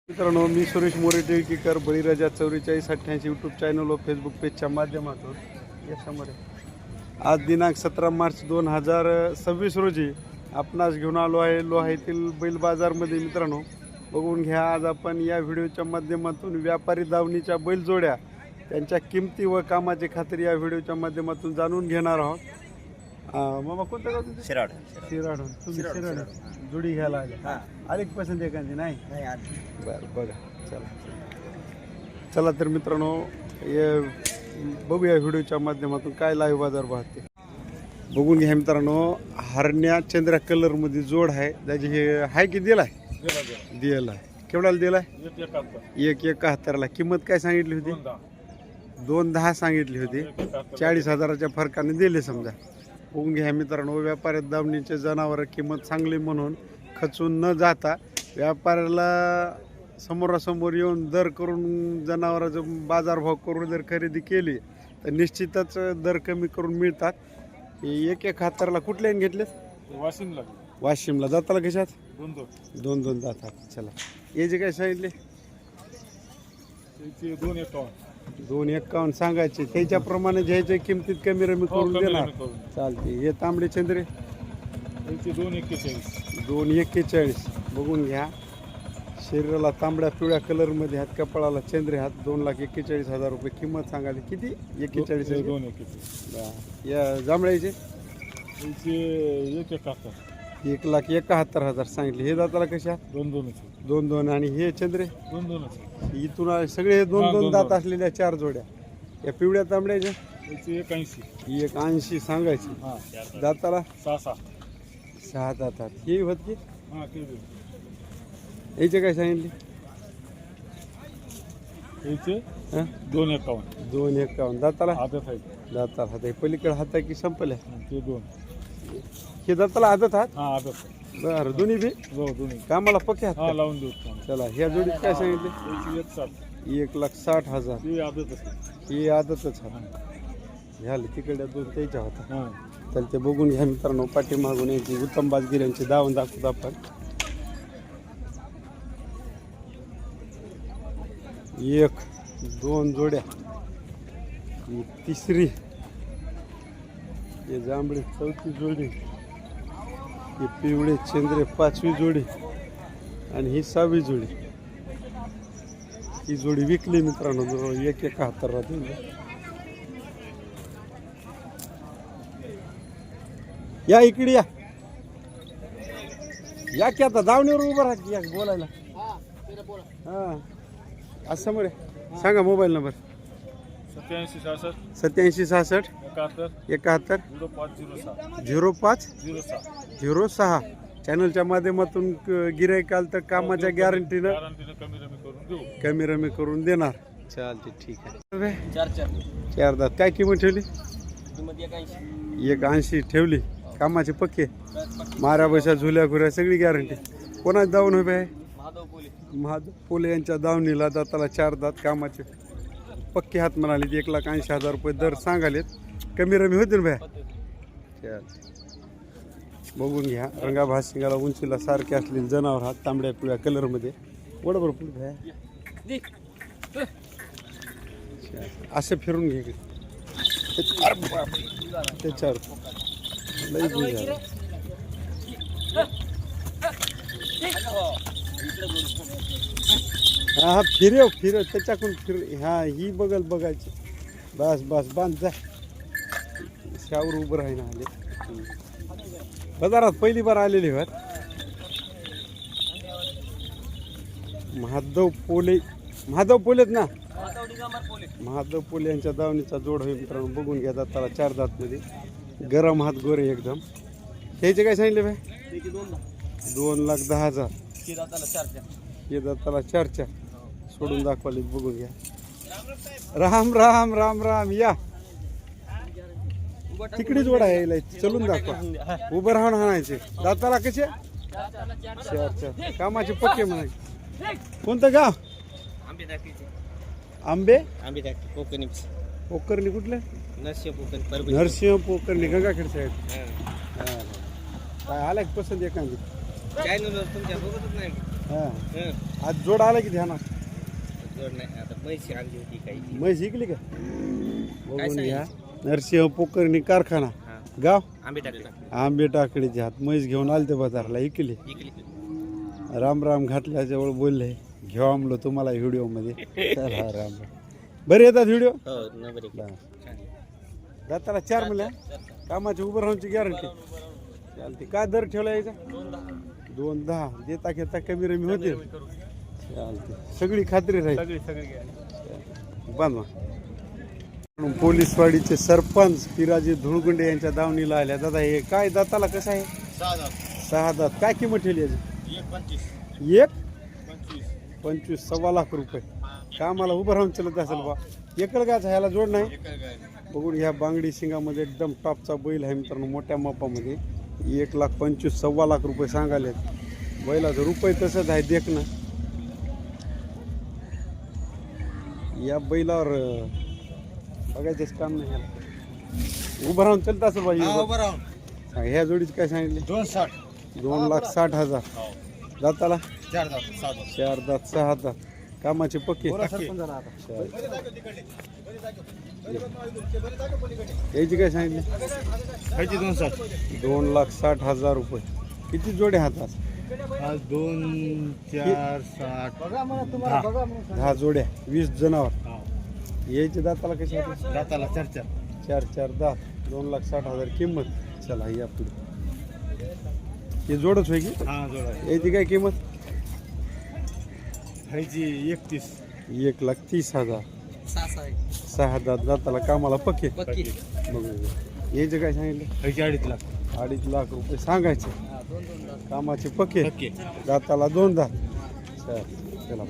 मित्रांनो, मी सुरेश मोरे टिळकीकर, बळीराजा 4488 YouTube channel व Facebook पेजच्या माध्यमातून यासमोर आज दिनांक 17 मार्च 2026 रोजी आपणास घेऊन आलो आहे लोहा बैल बाजारमध्ये. मित्रांनो, बघून घ्या. आज आपण या व्हिडिओच्या माध्यमातून व्यापारी दावणीच्या बैल जोड्या त्यांच्या किमती व कामाची खात्री या व्हिडिओच्या माध्यमातून जाणून घेणार आहोत. मामा कोणतं गाव तुमचं? शिराड. तुम्ही शिराड जोडी घ्यायला आले की पसंत एखादी नाही? बरं, बघा. चला तर मित्रांनो, बघूया व्हिडिओच्या माध्यमातून काय लाईव्ह बाजार पाहते. बघून घ्या मित्रांनो, हरण्या चंद्रा कलरमध्ये जोड आहे. त्याची हे आहे की दिला आहे? दिला आहे. केवढ्याला दिला आहे? 171ला. किंमत काय सांगितली होती? 210 सांगितली होती. 40,000च्या फरकाने दिले समजा. बघून घ्या मित्रांनो, व्यापारी दावणीचे जनावर किंमत चांगली म्हणून खचून न जाता व्यापाऱ्याला समोरासमोर येऊन दर करून जनावरांचं बाजारभाव करून जर खरेदी केली तर निश्चितच दर कमी करून मिळतात. 171ला कुठल्याने घेतले? वाशिमला. जाताला कशात? दोन जातात. चला, हे जे काय सांगितले? 251 सांगायचे. त्याच्याप्रमाणे घ्यायचे, किमतीत कमी रमी करून देणार. चालते. हे तांबडे चंद्रे 241. बघून घ्या. शरीराला तांबड्या पिवळ्या कलरमध्ये आहेत, कपाळाला चंद्रे हात. 2,41,000 रुपये किंमत सांगायची. किती? 41. या जांभळ्याचे 1,71,000 सांगितले. हे दाताला कशा? दोन. आणि हे चंद्रे इथून सगळे हे 2 दात असलेल्या 4 जोड्या. या पिवळ्या तांबड्याच्या 180 सांगायची. दाताला 6 दातात. हे होत की याचे काय सांगितले? 251. दाताला दाताला हात आहे. पलीकडे हात आहे की संपल्या? हे दाताला आदत हात. बरं, दोन्ही बी कामाला पक्के हात लावून देऊ. चला, ह्या जोडीत काय सांगितले? 1,60,000. ही आदतच हात झाली. तिकडे 2 त्याच्या होता. तर ते बघून घ्या मित्रांनो. पाठीमागून याची उत्तम बाजगिऱ्यांची दावण दाखवतो आपण. 1, 2 जोड्या. ही तिसरी. हे जांभळे 4थी जोडी. हे पिवळे चंद्रे 5वी जोडी. आणि ही 6वी जोडी. ही जोडी विकली मित्रांनो 1,71ला दिली. या इकडे या की आता दावणीवर उभं राहा की या बोलायला. हां, आज समोर सांगा मोबाईल नंबर. 8766 71 0506. चॅनलच्या माध्यमातून गिऱ्हाईकाल तर कामाच्या गॅरंटीनं कमी रमी करून देणार. चालते, ठीक आहे. 4 दात. काय किंमत ठेवली? 180 ठेवली. कामाचे पक्के, माऱ्या बशा झुल्या घुऱ्या सगळी गॅरंटी. कोणाची दावण उभे आहे? महादेव पोले यांच्या दावणीला. दाताला 4 दात. कामाचे पक्के हात म्हणाले. 1,80,000 रुपये दर सांगालेत. कमी रमी होतील भया. बघून घ्या. रंगाभास शिंगाला उंचीला सारखे असलेले जनावर हात, तांबड्या पिवळ्या कलरमध्ये. बरोबर पुढे भया. असे फिरून घे त्याच्यावर लई गुंजा. हा, फिरव त्याच्याकडून हा, ही बघायची. बस बांध जा. शावर उभं राहीन. आले बाजारात पहिली बार आलेली आहेत. महादेव पोलेत ना? महादेव पोले यांच्या दावणीचा जोड होईल मित्रांनो. बघून घ्या. दाताला 4 दात मध्ये. गरम हात, गोरे एकदम. ह्याचे काय सांगितले भाई? 2,10,000. हे दाताला 4 सोडून दाखवले. बघून घ्या. राम राम राम राम. या तिकडे जोडा यायला. चलून दाखवा. उभं राहून हाणायचे. दाताला कसे? 4. कामाचे पक्के म्हणायचे. कोणतं गाव? आंबे पोकर्णी. कुठले? नरसिंह पोकर्णी, गंगाखेड साहेब. काय आला पसंत एखादी? हा आज जोड आला की ध्यानात जोड नाही आता म्हैशी आणली होती काही म्हैस शिकली का बघून घ्या नरसिंह पोकर्णी कारखाना गाव आंबे टाकले आंबे टाकडीचे हात म्हैस घेऊन आले ते बाजारला इकली राम राम घातल्याजवळ बोलले घेऊ आमलो तुम्हाला व्हिडिओ मध्ये चला राम राम बरे येतात व्हिडिओ हो नंबर 1 दाताला 4 म्हणल्या कामाची उभं राहूनची गॅरंटी चालते काय दर ठेवला यायचा 2.10 देता घेता कमी रमी होते चालते सगळी खात्री राहील बांधवा पोलीसवाडीचे सरपंच पिराजी धुळगुंडे यांच्या दावणीला आल्या दादा हे काय दाताला कसं आहे 6 दात काय किंमत ठेवली याची 25 सव्वा लाख रुपये कामाला उभं राहून चलत असेल बा एकड गाच ह्याला जोड नाही बघून ह्या बांगडी शिंगामध्ये एकदम टॉपचा बैल आहे मित्रांनो मोठ्या मापामध्ये 1,25,000 सव्वा लाख रुपये सांगाले बैलाचं रुपये तसंच आहे देख ना या बैलावर बघायचंच काम नाही ह्याला उभं राहून चलत असेल बा ह्या जोडीच काय सांगितले 2,60,000 दाताला 4 दात 6 दात कामाचे पक्के याची काय सांगितले 2,60,000 रुपये किती जोडे हातात 2 4 7 10 जोड्या 20 जनावर यायचे दाताला कसे दाताला 4 दात 2,60,000 किंमत चला या पुढे हे जोडच होय की याची काय किंमत 1,30,000 6 दात दाताला कामाला पक्के बघू याचे काय सांगितले 2.5 लाख रुपये सांगायचे कामाचे पक्के दाताला 2 दात चला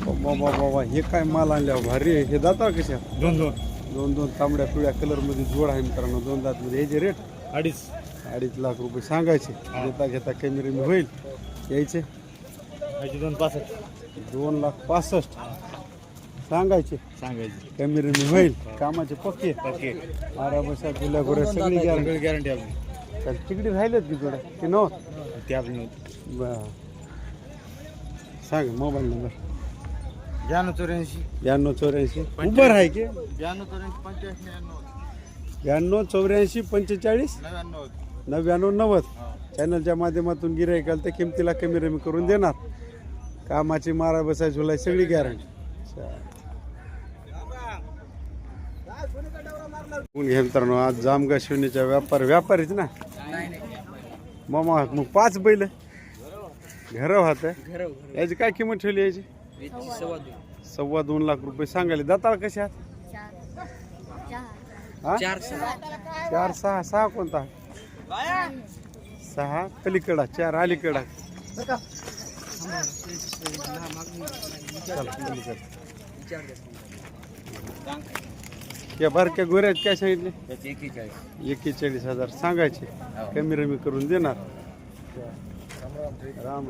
बाबा हे काय माल आणल्या भारी हे दाता कशा 2 तांबड्या पिवळ्या कलर मध्ये जोड आहे मित्रांनो 2 दात मध्ये याचे रेट 2.5 लाख रुपये सांगायचे घेता घेता कमी रमी होईल यायचे 2,65,000 सांगायचे कमी रमी होईल कामाचे पक्के आरा बसा गुला गोऱ्या सगळी गॅरंटी आपली तिकडे राहिलेत की जोड्या की नव्हत ते आपली सांग मोबाईल नंबर 92 उबर आहे की 92 45 99 चॅनलच्या माध्यमातून गिऱ्हाईकाला त्या किमतीला कमी रमी करून देणार कामाची मारा बसाय झुलाय सगळी गॅरंटी मित्रांनो आज जामगा शिवणीच्या व्यापारीच ना मामा मग 5 बैल घर वाहत याची काय किंमत ठेवली याची 2.25 लाख रुपये सांगायले दाताला कशा 4 6 कोणता 6 पलीकडा 4 अलीकडा या बारक्या गोऱ्यात काय सांगितले 41,000 सांगायचे कमी रमी करून देणार राम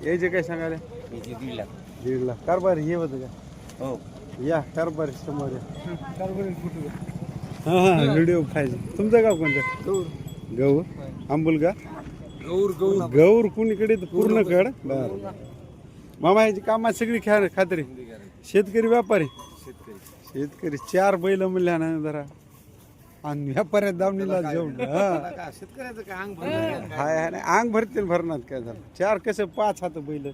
याचे काय सांगायला 1.5 लाख कारभारी हे होतं का हो या कारभारी समोर हा व्हिडिओ पाहिजे तुमचं गाव कोणतं गौर आंबुलगा गौर कुणीकडे पूर्ण कड बर मामा याची कामात सगळी खात्री शेतकरी व्यापारी शेतकरी 4 बैल म्हणल्या ना जरा आणि व्यापाऱ्यात दावणीला जेवण शेतकऱ्याचं काय अंग हाय अंग भरतील भरणार काय झालं 4 कसे 5 हात बैल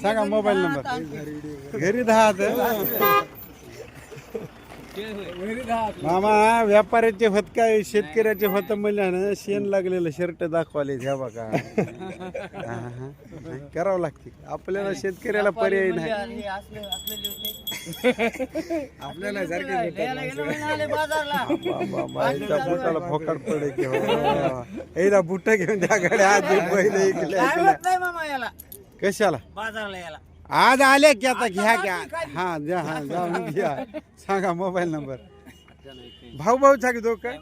सांगा मोबाईल नंबर घरी 10 हात मामा व्यापाऱ्याचे होत काय शेतकऱ्याचे होत म्हणल्यानं शेण लागलेलं शर्ट दाखवाले ह्या बघा करावं लागते आपल्याला शेतकऱ्याला पर्याय नाही आपल्याला बुटाला फोकाट पडे की बुट घेऊन त्या गाड्या कशाला आज आले की आता घ्या हा द्या हा जाऊन घ्या सांगा मोबाईल नंबर भाऊ सांगितो काय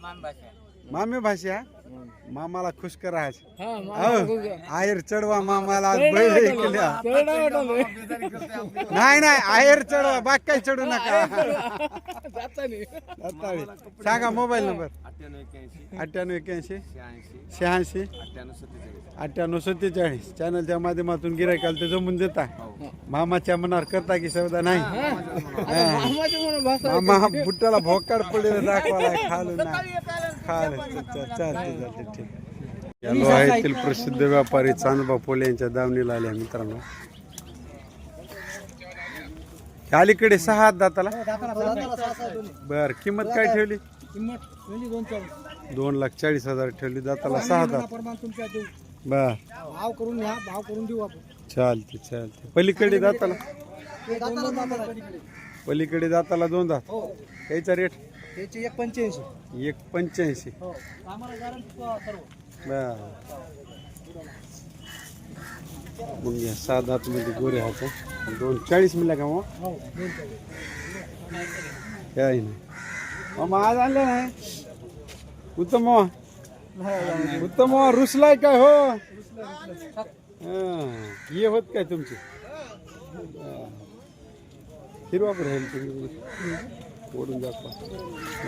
मामे भाषा मामाला खुश करा आज. हा अहो, आहेर चढवा मामाला आज बैल ऐकल्या. नाही नाही आहेर चढवा बाकी काही चढू नका. रताळे. सांगा मोबाईल नंबर 9881 86 9847. चॅनलच्या माध्यमातून गिरायकाला ते जमून देता. मामाच्या मनावर करता की सौदा नाही. मामा बुट्टाला भोकाड पडलेला दाखवायला खालून नाही चालते चालते ठीक. यालो येथील प्रसिद्ध व्यापारी चांदबा पोले यांच्या दावणीला आल्या मित्रांनो. अलीकडे 6 हात दाताला. बर किंमत काय ठेवली? 2,40,000 ठेवली. दाताला 6 दात. बर भाव करून घ्या, भाव करून देऊ आपण. चालते चालते. पलीकडे दाताला पलीकडे दाताला 2 दात. याचा रेट त्याची 1,85. 1,85. आम्हाला गॅरंटी सर्व. बर मग घ्या 6 दात मध्ये गोरे हात. 2,40 मिळाला का मग? हो 2,40. काही नाही मामा आज आणलं नाही. उत्तम उत्तम रुसलाय काय हो? हे होत काय तुमची हिरवा पण राहील तुम्ही ओढून दाखवा.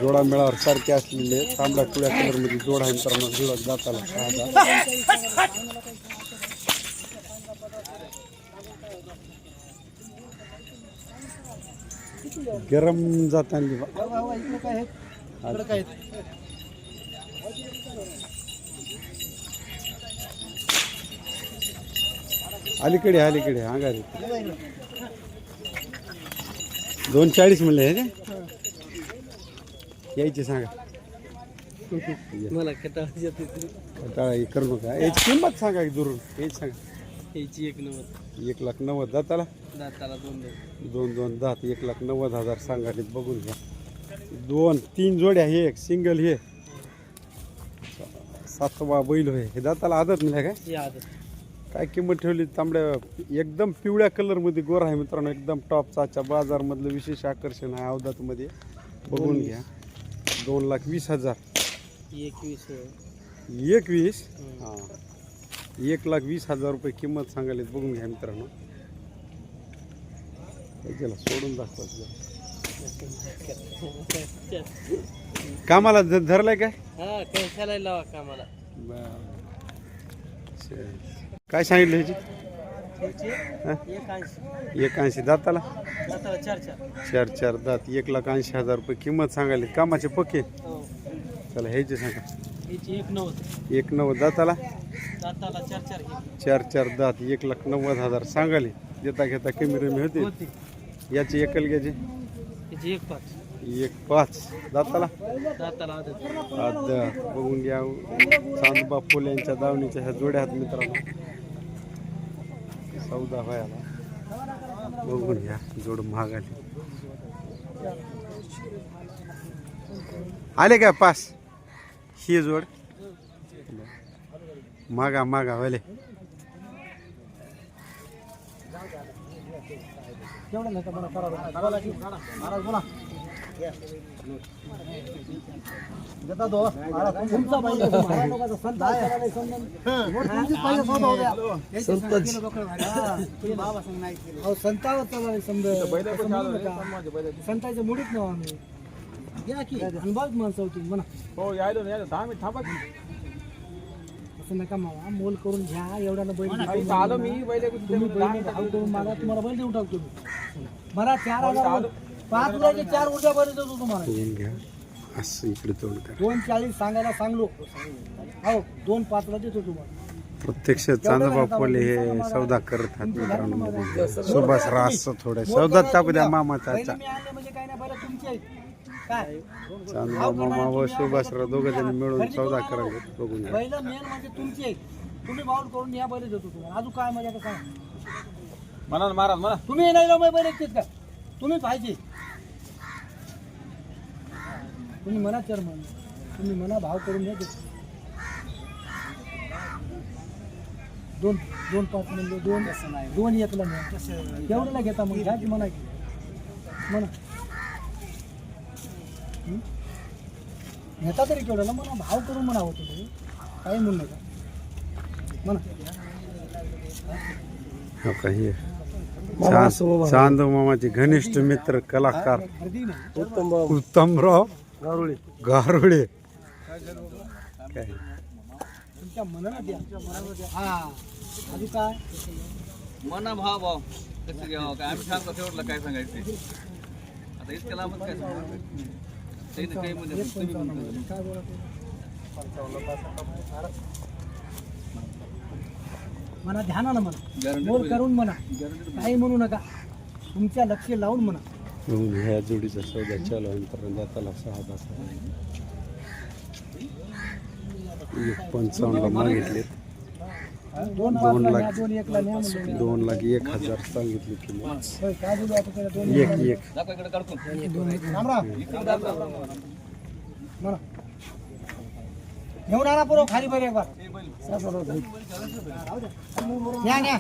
जोडा मेळावर सारखे असलेले तांबड्या पिवळ्या कलर मध्ये जोडा आहे मित्रांनो. जोडा दाताला 6 दात. गरम जाताना अलीकडे अलीकडे अंगारी 2,40 म्हणले हे यायचे सांगा. मला कंटाळा करू नका. याची किंमत सांगा की दुरून. याची सांगा. याची 1,90. 1,90,000 दाताला. दाताला 2 दात 1,90,000 सांगा. बघून घ्या. 2-3 जोड्या हे एक सिंगल हे 7वा बैल होय. हे दाताला आदत मिळाला काय? काय किंमत ठेवली? तांबड्या एकदम पिवळ्या कलर मध्ये गोरा आहे मित्रांनो. एकदम टॉपचा बाजार मधलं विशेष आकर्षण आहे अवधात मध्ये. बघून घ्या. 2,20,000. 21 हा 1,20,000 रुपये किंमत सांगायला. बघून घ्या मित्रांनो. त्याला सोडून दाखवायचं. कामाला धरलाय काय? हा कशाला लावा कामाला. काय सांगितलं ह्याची? 1,80 दाताला. दाताला 4 दात 1,80,000 रुपये किंमत सांगायला. कामाचे पक्के. चला ह्याचे सांगा. 1,90 दाताला. दाताला 4 दात 1,90,000 सांगाले. देता घेता कमी रमी होते. याची एकल घ्यायची 1,5 दाताला. बघून घ्या. चांदबा फुले यांच्या दावणीच्या ह्या जोड्या आहेत मित्रांनो. सौदा व्हायला. बघून घ्या. जोड महाग आली. आले काय 5? ही जोड मागा वाले. संतांच्या मुडीत नाव आम्ही या की अनबाज माणसं होती म्हणा. हो यायलो 10 मिनिट थांबा. असं नका मावा. मोल करून घ्या. एवढ्यानं बैल आलो मी बैल. तुम्ही बैल भाव करून मागा. तुम्हाला बैल देऊन टाकतो मी. मला 4,000 5 उद्याचे 4 उद्या बैल देतो तुम्हाला. बघून घ्या. असं इकडे तोड करा. 2,40 सांगायला सांगलो. हो 2,05ला देतो तुम्हाला. प्रत्यक्ष चांदबा फुले हे सौदा करत आहेत मित्रांनो. सुभाष रास थोडे सौदा टाकू द्या मामाचा. बैल मी आणले म्हणजे काय नाही. बैल तुमचे आहेत. काय चांदबा मामा व सुभाषराव दोघं जण मिळून सौदा करायचे. बघून घ्या. बैल मेन म्हणजे तुमचे आहेत. तुम्ही भाव करून या बैल देतो तुम्हाला. अजून काय म्हणजे आता काय म्हणा महाराज म्हणा. तुम्ही नाही जाऊ बैल येतात का? तुम्ही पाहिजे. तुम्ही म्हणा चेअरमन. तुम्ही म्हणा भाव करून द्या. 2,5 म्हणजे 2 एकला नाही. एवढ्याला घेता मग घ्या की म्हणा की म्हणा. घेता तरी केवढ्याला म्हणा. भाव करून म्हणावं तुम्ही. काही म्हणू नका म्हणा. हो का हे चांदू मामाचे घनिष्ठ मित्र कलाकार उत्तमराव गारुळे काय तुमच्या मनाला द्या. हा अजून काय मना भाव भाव कसं घ्यावं काय आम्ही सांगतो शेवटला काय सांगायचं आता इतक्या लांबच काय सांगायचं काही म्हणजे तुम्ही म्हणतो. काय बोला म्हणा ध्यानानं म्हणा मोर करून म्हणा काही म्हणू नका तुमच्या लक्ष लावून म्हणा. मग ह्या जोडीचा सौदा चालू अंतर दाताला 6 दात 55ला मागितले. 2 लाख 2-1 न्या म्हणलं. 2,01,000 सांगितली किंमत. होय, काय बोलू आता त्याला 2 एक दाखवा इकडे काढतो राम राम म्हणा घेऊन आणा पुरव खाली बरे एक बार न्या न्या